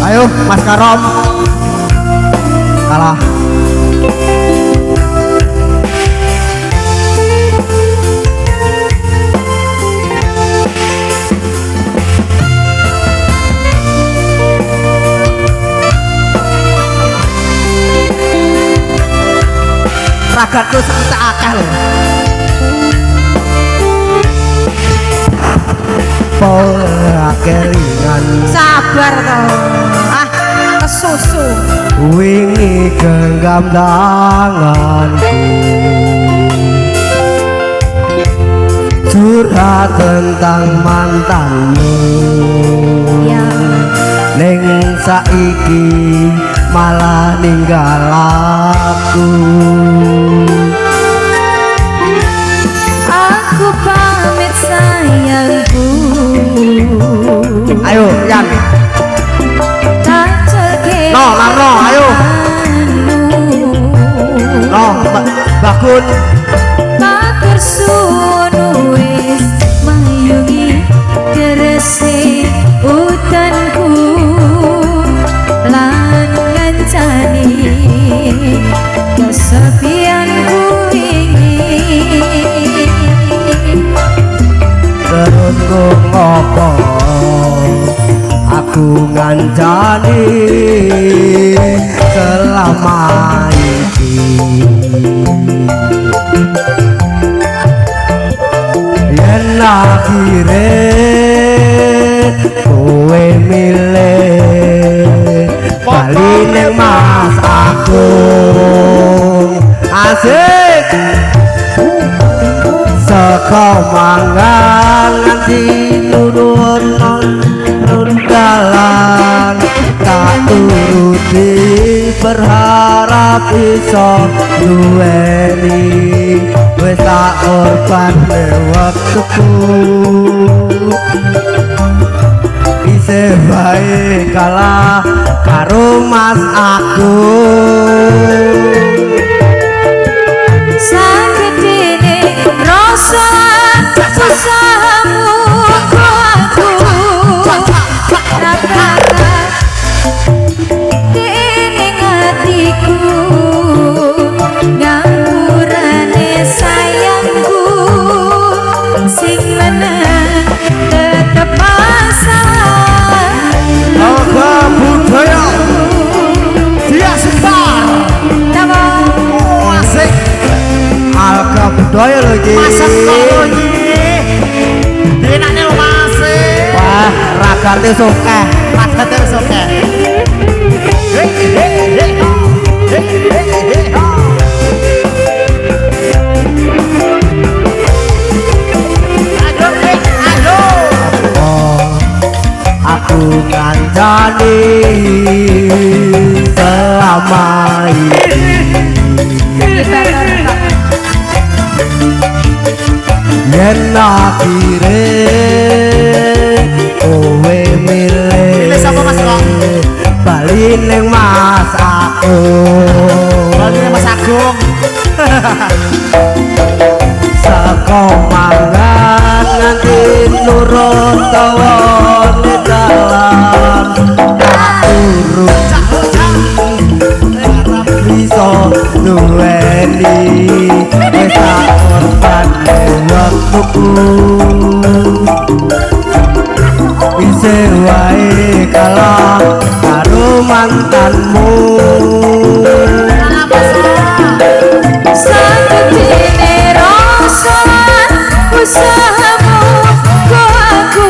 Ayo Mas Karom kalah. Ragatku sakit akeh lho. Pola kelingan sabar toh. Ah, kesusu. Wingi genggam tanganku, curhat tentang mantanmu. Ya. Ning saiki malah ninggal aku. Aku pamit sayangku. Ayo Yan. No, Larno, ayo. No, Bakun. Matur suwun wis mayungi derese utanku lan ngancani kesepianku ini. Terus kok ngopo aku ngancani selama ini. Yen akhire kowe milih bali ning Mas Agung. Asik saka mangan nganti turun dalan tak turuti berharap iso duweni wis tak korban waktuku isih bae kalah karo Mas Agung. Sakitine rasa usahamu aku rasakan ning hatiku ngapurane sayangku sing menang tetep masalah. Alga budaya dia sebar asik. Alga budaya lagi masak kolonyi enaknya masih. wah ragatnya suka Ragatnya suka. aku ngancani selama ini. Yen akhire kowe milih bali ning Mas Agung. Bali ning Mas Agung. Saka mangan nganti nurut tawane dalan turut bisa duweni wis tak korban waktuku isih wae kalah karo mantanmu. Sakitine rasa usahamu kok aku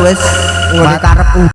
wis ngene karep